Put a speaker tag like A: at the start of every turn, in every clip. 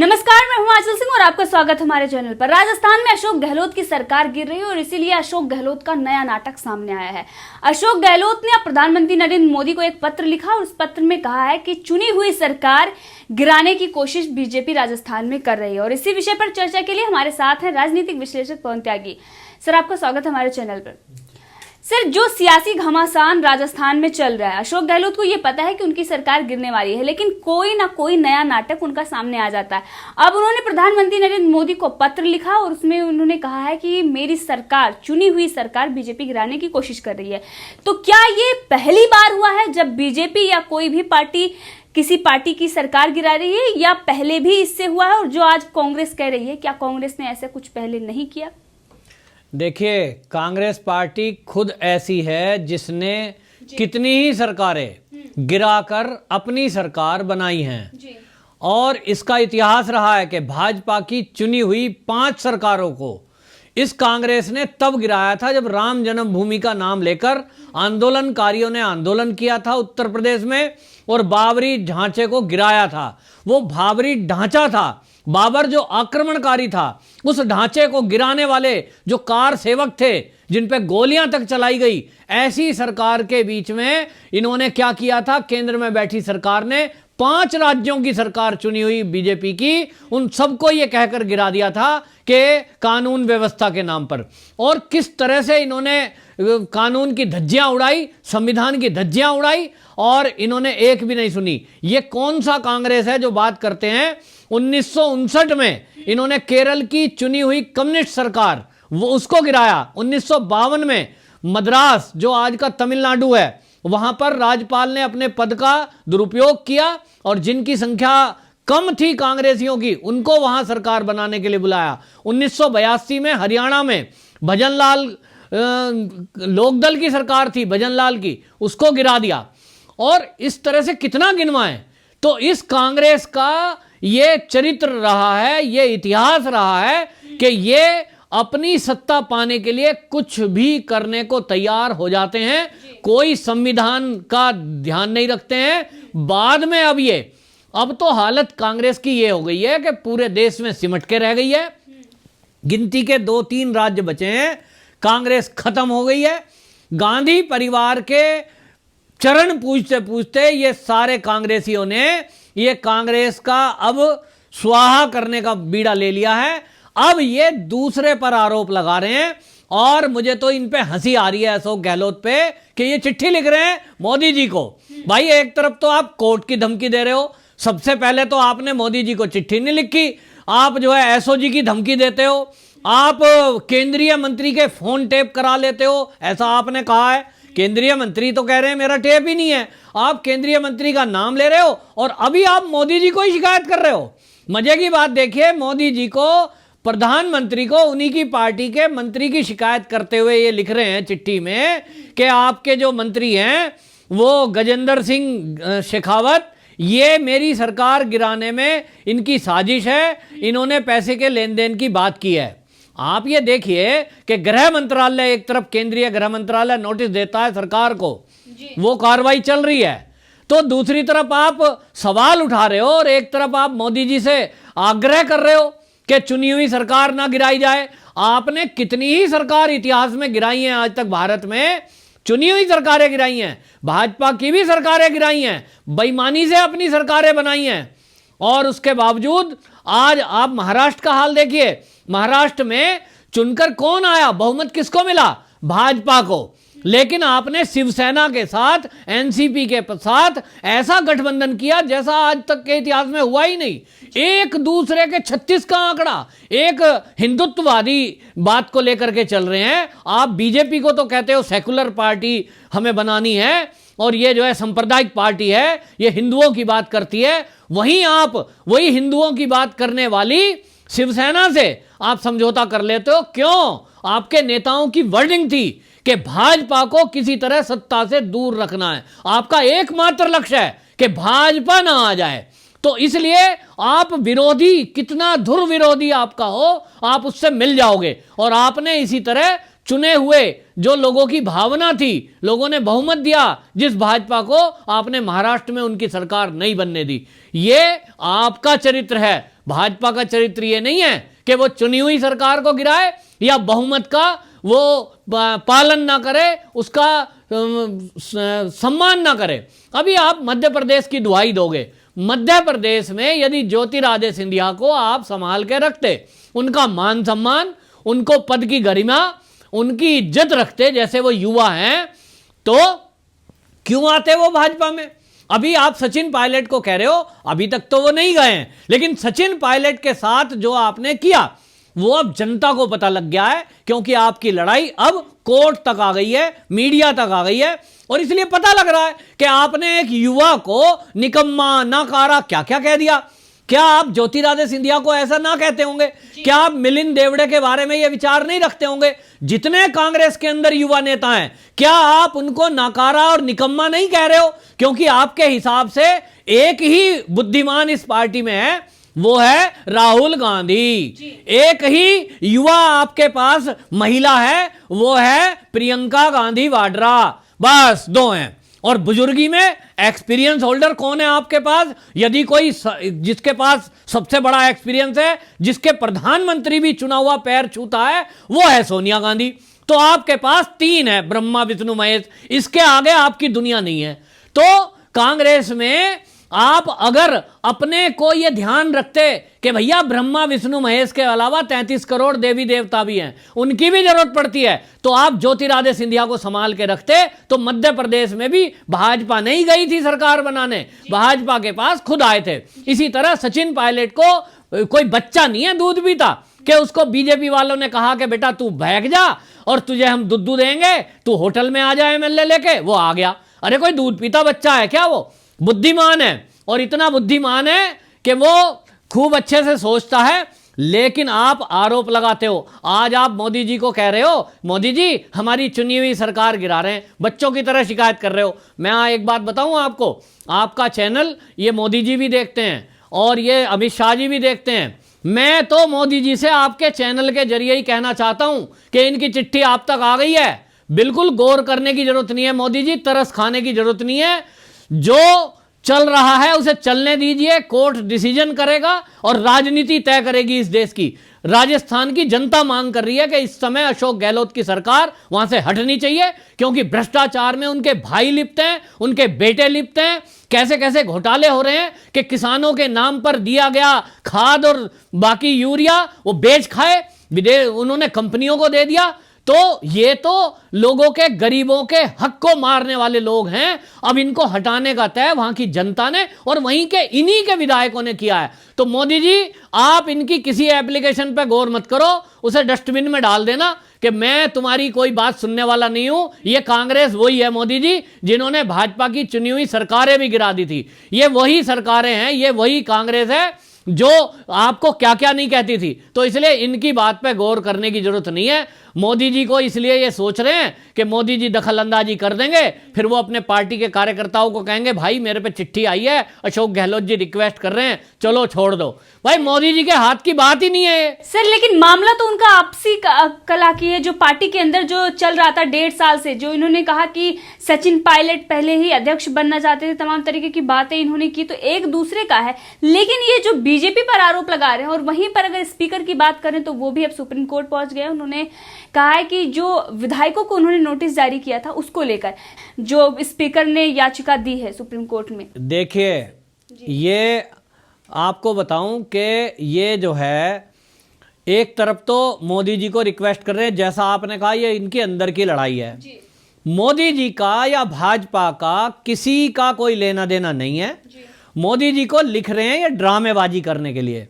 A: नमस्कार, मैं हूं आंचल सिंह और आपका स्वागत हमारे चैनल पर। राजस्थान में अशोक गहलोत की सरकार गिर रही है और इसीलिए अशोक गहलोत का नया नाटक सामने आया है। अशोक गहलोत ने अब प्रधानमंत्री नरेंद्र मोदी को एक पत्र लिखा और उस पत्र में कहा है कि चुनी हुई सरकार गिराने की कोशिश बीजेपी राजस्थान में कर रही है। और इसी विषय पर चर्चा के लिए हमारे साथ हैं राजनीतिक विश्लेषक पवन त्यागी। सर, आपका स्वागत हमारे चैनल पर। सर, जो सियासी घमासान राजस्थान में चल रहा है, अशोक गहलोत को ये पता है कि उनकी सरकार गिरने वाली है, लेकिन कोई ना कोई नया नाटक उनका सामने आ जाता है। अब उन्होंने प्रधानमंत्री नरेंद्र मोदी को पत्र लिखा और उसमें उन्होंने कहा है कि मेरी सरकार, चुनी हुई सरकार बीजेपी गिराने की कोशिश कर रही है। तो क्या ये पहली बार हुआ है जब बीजेपी या कोई भी पार्टी किसी पार्टी की सरकार गिरा रही है, या पहले भी इससे हुआ है? और जो आज कांग्रेस कह रही है, क्या कांग्रेस ने ऐसा कुछ पहले नहीं किया?
B: देखिए, कांग्रेस पार्टी खुद ऐसी है जिसने कितनी ही सरकारें गिराकर अपनी सरकार बनाई हैं। और इसका इतिहास रहा है कि भाजपा की चुनी हुई 5 सरकारों को इस कांग्रेस ने तब गिराया था जब राम जन्मभूमि का नाम लेकर आंदोलनकारियों ने आंदोलन किया था उत्तर प्रदेश में और बाबरी ढांचे को गिराया था। वो बाबरी ढांचा था, बाबर जो आक्रमणकारी था, उस ढांचे को गिराने वाले जो कार सेवक थे जिन पे गोलियां तक चलाई गई, ऐसी सरकार के बीच में इन्होंने क्या किया था? केंद्र में बैठी सरकार ने 5 राज्यों की सरकार चुनी हुई बीजेपी की, उन सबको ये कहकर गिरा दिया था कि कानून व्यवस्था के नाम पर। और किस तरह से इन्होंने कानून की धज्जियां उड़ाई, संविधान की धज्जियां उड़ाई, और इन्होंने एक भी नहीं सुनी। ये कौन सा कांग्रेस है जो बात करते हैं? 1959 में इन्होंने केरल की चुनी हुई कम्युनिस्ट सरकार, वो उसको गिराया। 1952 में मद्रास, जो आज का तमिलनाडु है, वहां पर राज्यपाल ने अपने पद का दुरुपयोग किया और जिनकी संख्या कम थी कांग्रेसियों की, उनको वहां सरकार बनाने के लिए बुलाया। 1982 में हरियाणा में भजनलाल लोकदल की सरकार थी, भजनलाल की, उसको गिरा दिया। और इस तरह से कितना गिनवाएं। तो इस कांग्रेस का ये चरित्र रहा है, ये इतिहास रहा है कि ये अपनी सत्ता पाने के लिए कुछ भी करने को तैयार हो जाते हैं, कोई संविधान का ध्यान नहीं रखते हैं। बाद में अब तो हालत कांग्रेस की ये हो गई है कि पूरे देश में सिमट के रह गई है। गिनती के 2-3 राज्य बचे हैं, कांग्रेस खत्म हो गई है। गांधी परिवार के चरण पूजते पूजते ये सारे कांग्रेसियों ने ये कांग्रेस का अब स्वाहा करने का बीड़ा ले लिया है। अब ये दूसरे पर आरोप लगा रहे हैं और मुझे तो इन पे हंसी आ रही है अशोक गहलोत पे कि ये चिट्ठी लिख रहे हैं मोदी जी को। भाई, एक तरफ तो आप कोर्ट की धमकी दे रहे हो, सबसे पहले तो आपने मोदी जी को चिट्ठी नहीं लिखी, आप जो है एसओजी की धमकी देते हो, आप केंद्रीय मंत्री के फोन टेप करा लेते हो, ऐसा आपने कहा है। केंद्रीय मंत्री तो कह रहे हैं मेरा टेप ही नहीं है, आप केंद्रीय मंत्री का नाम ले रहे हो और अभी आप मोदी जी को ही शिकायत कर रहे हो। मजे की बात देखिए, मोदी जी को, प्रधानमंत्री को उन्हीं की पार्टी के मंत्री की शिकायत करते हुए ये लिख रहे हैं चिट्ठी में कि आपके जो मंत्री हैं वो गजेंद्र सिंह शेखावत, ये मेरी सरकार गिराने में इनकी साजिश है, इन्होंने पैसे के लेन देन की बात की है। आप ये देखिए कि गृह मंत्रालय, एक तरफ केंद्रीय गृह मंत्रालय नोटिस देता है सरकार को, वो कार्रवाई चल रही है, तो दूसरी तरफ आप सवाल उठा रहे हो और एक तरफ आप मोदी जी से आग्रह कर रहे हो कि चुनी हुई सरकार ना गिराई जाए। आपने कितनी ही सरकार इतिहास में गिराई हैं आज तक, भारत में चुनी हुई सरकारें गिराई हैं, भाजपा की भी सरकारें गिराई हैं, बेईमानी से अपनी सरकारें बनाई हैं। और उसके बावजूद आज आप महाराष्ट्र का हाल देखिए, महाराष्ट्र में चुनकर कौन आया, बहुमत किसको मिला? भाजपा को। लेकिन आपने शिवसेना के साथ, एनसीपी के साथ ऐसा गठबंधन किया जैसा आज तक के इतिहास में हुआ ही नहीं। एक दूसरे के 36 का आंकड़ा, एक हिंदुत्ववादी बात को लेकर के चल रहे हैं। आप बीजेपी को तो कहते हो सेकुलर पार्टी हमें बनानी है और ये जो है सांप्रदायिक पार्टी है, ये हिंदुओं की बात करती है। वहीं आप वही हिंदुओं की बात करने वाली शिवसेना से आप समझौता कर लेते हो। क्यों? आपके नेताओं की वर्डिंग थी कि भाजपा को किसी तरह सत्ता से दूर रखना है, आपका एकमात्र लक्ष्य है कि भाजपा ना आ जाए। तो इसलिए आप विरोधी, कितना धुर विरोधी आपका हो, आप उससे मिल जाओगे। और आपने इसी तरह चुने हुए जो लोगों की भावना थी, लोगों ने बहुमत दिया जिस भाजपा को, आपने महाराष्ट्र में उनकी सरकार नहीं बनने दी। ये आपका चरित्र है। भाजपा का चरित्र ये नहीं है कि वो चुनी हुई सरकार को गिराए या बहुमत का वो पालन ना करे, उसका सम्मान ना करे। अभी आप मध्य प्रदेश की दुहाई दोगे, मध्य प्रदेश में यदि ज्योतिरादित्य सिंधिया को आप संभाल के रखते, उनका मान सम्मान, उनको पद की गरिमा, उनकी इज्जत रखते जैसे वो युवा हैं, तो क्यों आते वो भाजपा में? अभी आप सचिन पायलट को कह रहे हो, अभी तक तो वो नहीं गए हैं, लेकिन सचिन पायलट के साथ जो आपने किया वो अब जनता को पता लग गया है, क्योंकि आपकी लड़ाई अब कोर्ट तक आ गई है, मीडिया तक आ गई है, और इसलिए पता लग रहा है कि आपने एक युवा को निकम्मा, नाकारा, क्या क्या कह दिया। क्या आप ज्योतिरादित्य सिंधिया को ऐसा ना कहते होंगे? क्या आप मिलिंद देवड़े के बारे में ये विचार नहीं रखते होंगे? जितने कांग्रेस के अंदर युवा नेता हैं, क्या आप उनको नाकारा और निकम्मा नहीं कह रहे हो? क्योंकि आपके हिसाब से एक ही बुद्धिमान इस पार्टी में है, वो है राहुल गांधी। एक ही युवा आपके पास महिला है, वो है प्रियंका गांधी वाड्रा। बस दो हैं। और बुजुर्गी में एक्सपीरियंस होल्डर कौन है आपके पास? यदि कोई जिसके पास सबसे बड़ा एक्सपीरियंस है, जिसके प्रधानमंत्री भी चुना हुआ पैर छूता है, वो है सोनिया गांधी। तो आपके पास तीन है, ब्रह्मा विष्णु महेश, इसके आगे आपकी दुनिया नहीं है। तो कांग्रेस में आप अगर अपने को यह ध्यान रखते कि भैया ब्रह्मा विष्णु महेश के अलावा 33 करोड़ देवी देवता भी हैं, उनकी भी जरूरत पड़ती है, तो आप ज्योतिरादित्य सिंधिया को संभाल के रखते, तो मध्य प्रदेश में भी भाजपा नहीं गई थी सरकार बनाने, भाजपा के पास खुद आए थे। इसी तरह सचिन पायलट को कोई बच्चा नहीं है दूध पीता कि उसको बीजेपी वालों ने कहा कि बेटा तू भाग जा और तुझे हम दूध देंगे, तू होटल में आ जाए एमएलए लेके, वो आ गया। अरे कोई दूध पीता बच्चा है क्या? वो बुद्धिमान है, और इतना बुद्धिमान है कि वो खूब अच्छे से सोचता है। लेकिन आप आरोप लगाते हो। आज आप मोदी जी को कह रहे हो, मोदी जी हमारी चुनी हुई सरकार गिरा रहे हैं, बच्चों की तरह शिकायत कर रहे हो। मैं एक बात बताऊं आपको, आपका चैनल ये मोदी जी भी देखते हैं और ये अमित शाह जी भी देखते हैं। मैं तो मोदी जी से आपके चैनल के जरिए ही कहना चाहता हूं कि इनकी चिट्ठी आप तक आ गई है, बिल्कुल गौर करने की जरूरत नहीं है मोदी जी, तरस खाने की जरूरत नहीं है। जो चल रहा है उसे चलने दीजिए, कोर्ट डिसीजन करेगा और राजनीति तय करेगी इस देश की। राजस्थान की जनता मांग कर रही है कि इस समय अशोक गहलोत की सरकार वहां से हटनी चाहिए, क्योंकि भ्रष्टाचार में उनके भाई लिप्त हैं, उनके बेटे लिप्त हैं। कैसे कैसे घोटाले हो रहे हैं कि किसानों के नाम पर दिया गया खाद और बाकी यूरिया वो बेच खाए, उन्होंने कंपनियों को दे दिया। तो ये तो लोगों के, गरीबों के हक को मारने वाले लोग हैं। अब इनको हटाने का तय वहां की जनता ने और वहीं के इन्हीं के विधायकों ने किया है। तो मोदी जी आप इनकी किसी एप्लीकेशन पे गौर मत करो, उसे डस्टबिन में डाल देना कि मैं तुम्हारी कोई बात सुनने वाला नहीं हूं। ये कांग्रेस वही है मोदी जी जिन्होंने भाजपा की चुनी हुई सरकारें भी गिरा दी थी। ये वही सरकारें हैं, ये वही कांग्रेस है जो आपको क्या क्या नहीं कहती थी। तो इसलिए इनकी बात पे गौर करने की जरूरत नहीं है। मोदी जी को इसलिए ये सोच रहे हैं कि मोदी जी दखल अंदाजी कर देंगे, फिर वो अपने पार्टी के कार्यकर्ताओं को कहेंगे भाई मेरे पे चिट्ठी आई है, अशोक गहलोत जी रिक्वेस्ट कर रहे हैं, चलो छोड़ दो। भाई मोदी जी के हाथ की बात ही नहीं है
A: सर। लेकिन मामला तो उनका आपसी कला की है, जो पार्टी के अंदर जो चल रहा था 1.5 साल से, जो इन्होंने कहा कि सचिन पायलट पहले ही अध्यक्ष बनना चाहते थे, तमाम तरीके की बातें इन्होंने की, तो एक दूसरे का है। लेकिन ये जो बीजेपी पर आरोप लगा रहे हैं, और वहीं पर अगर स्पीकर की बात करें तो वो भी अब सुप्रीम कोर्ट पहुंच गए। उन्होंने कहा है कि जो विधायकों को उन्होंने नोटिस जारी किया था उसको लेकर जो स्पीकर ने याचिका दी है सुप्रीम कोर्ट में।
B: देखिए, ये आपको बताऊं कि ये जो है एक तरफ तो मोदी जी को रिक्वेस्ट कर रहे हैं, जैसा आपने कहा ये इनके अंदर की लड़ाई है जी। मोदी जी का या भाजपा का किसी का कोई लेना देना नहीं है जी। मोदी जी को लिख रहे हैं ये ड्रामेबाजी करने के लिए,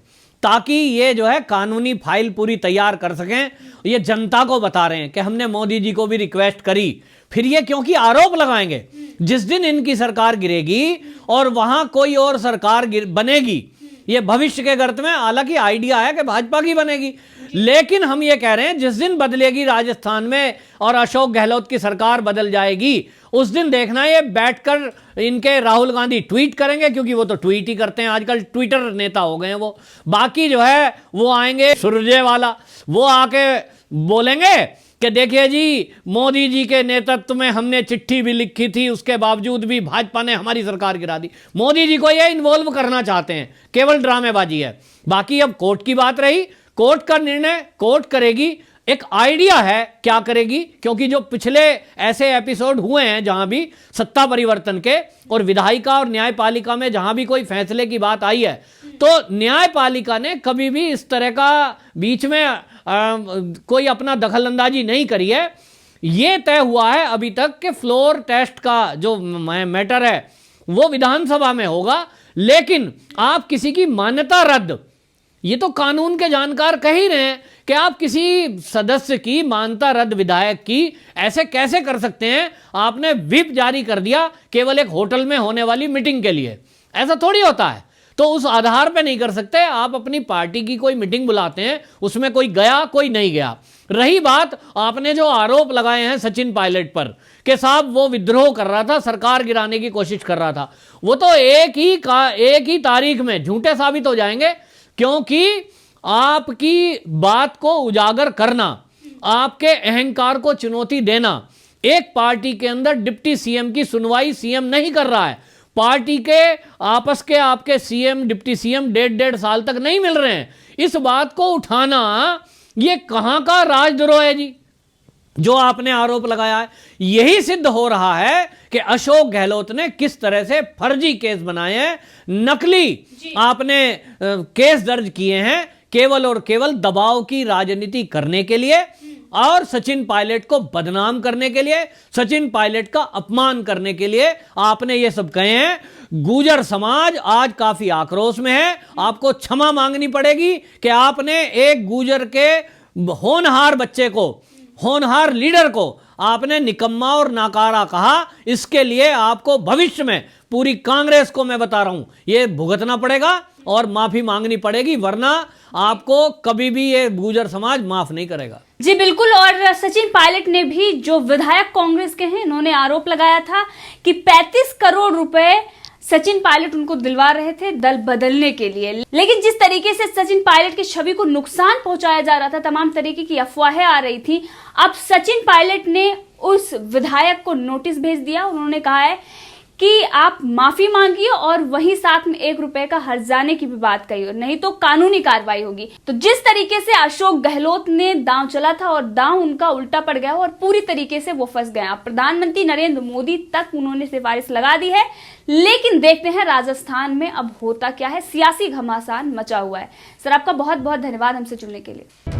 B: ताकि ये जो है कानूनी फाइल पूरी तैयार कर सकें। ये जनता को बता रहे हैं कि हमने मोदी जी को भी रिक्वेस्ट करी। फिर ये क्योंकि आरोप लगाएंगे, जिस दिन इनकी सरकार गिरेगी और वहां कोई और सरकार बनेगी, ये भविष्य के गर्त में, हालांकि आइडिया है कि भाजपा की बनेगी, लेकिन हम ये कह रहे हैं जिस दिन बदलेगी राजस्थान में और अशोक गहलोत की सरकार बदल जाएगी, उस दिन देखना ये बैठकर इनके राहुल गांधी ट्वीट करेंगे, क्योंकि वो तो ट्वीट ही करते हैं आजकल, ट्विटर नेता हो गए हैं वो। बाकी जो है वो आएंगे सुरजेवाला, वो आके बोलेंगे कि देखिए जी, मोदी जी के नेतृत्व में हमने चिट्ठी भी लिखी थी, उसके बावजूद भी भाजपा ने हमारी सरकार गिरा दी। मोदी जी को ये इन्वॉल्व करना चाहते हैं, केवल ड्रामेबाजी है। बाकी अब कोर्ट की बात रही, कोर्ट का निर्णय कोर्ट करेगी। एक आइडिया है क्या करेगी, क्योंकि जो पिछले ऐसे एपिसोड हुए हैं जहां भी सत्ता परिवर्तन के और विधायिका और न्यायपालिका में जहां भी कोई फैसले की बात आई है, तो न्यायपालिका ने कभी भी इस तरह का बीच में कोई अपना दखल अंदाजी नहीं करी है। यह तय हुआ है अभी तक कि फ्लोर टेस्ट का जो मैटर है वो विधानसभा में होगा, लेकिन आप किसी की मान्यता रद्द, ये तो कानून के जानकार कह ही रहे हैं कि आप किसी सदस्य की मान्यता रद्द, विधायक की, ऐसे कैसे कर सकते हैं? आपने व्हिप जारी कर दिया केवल एक होटल में होने वाली मीटिंग के लिए, ऐसा थोड़ी होता है। तो उस आधार पे नहीं कर सकते। आप अपनी पार्टी की कोई मीटिंग बुलाते हैं, उसमें कोई गया कोई नहीं गया। रही बात आपने जो आरोप लगाए हैं सचिन पायलट पर कि साहब वो विद्रोह कर रहा था, सरकार गिराने की कोशिश कर रहा था, वो तो एक ही तारीख में झूठे साबित हो जाएंगे, क्योंकि आपकी बात को उजागर करना, आपके अहंकार को चुनौती देना, एक पार्टी के अंदर डिप्टी सीएम की सुनवाई सीएम नहीं कर रहा है, पार्टी के आपस के आपके सीएम डिप्टी सीएम 1.5 साल तक नहीं मिल रहे हैं, इस बात को उठाना ये कहां का राजद्रोह है जी, जो आपने आरोप लगाया है। यही सिद्ध हो रहा है कि अशोक गहलोत ने किस तरह से फर्जी केस बनाए हैं, नकली आपने केस दर्ज किए हैं, केवल और केवल दबाव की राजनीति करने के लिए और सचिन पायलट को बदनाम करने के लिए, सचिन पायलट का अपमान करने के लिए आपने ये सब कहे हैं। गुर्जर समाज आज काफी आक्रोश में है। आपको क्षमा मांगनी पड़ेगी कि आपने एक गुर्जर के होनहार बच्चे को, होनहार लीडर को आपने निकम्मा और नाकारा कहा। इसके लिए आपको भविष्य में पूरी कांग्रेस को मैं बता रहा हूं ये भुगतना पड़ेगा और माफी मांगनी पड़ेगी, वरना आपको कभी भी ये गुर्जर समाज माफ नहीं करेगा।
A: जी बिल्कुल। और सचिन पायलट ने भी, जो विधायक कांग्रेस के हैं, इन्होंने आरोप लगाया था कि 35 करोड़ रुपए सचिन पायलट उनको दिलवा रहे थे दल बदलने के लिए। लेकिन जिस तरीके से सचिन पायलट की छवि को नुकसान पहुंचाया जा रहा था, तमाम तरीके की अफवाहें आ रही थी, अब सचिन पायलट ने उस विधायक को नोटिस भेज दिया। उन्होंने कहा है कि आप माफी मांगिए और वहीं साथ में 1 रुपए का हर्जाने की भी बात कही, और नहीं तो कानूनी कार्रवाई होगी। तो जिस तरीके से अशोक गहलोत ने दांव चला था और दांव उनका उल्टा पड़ गया और पूरी तरीके से वो फंस गए। प्रधानमंत्री नरेंद्र मोदी तक उन्होंने सिफारिश लगा दी है, लेकिन देखते हैं राजस्थान में अब होता क्या है। सियासी घमासान मचा हुआ है। सर, आपका बहुत बहुत धन्यवाद हमसे जुड़ने के लिए।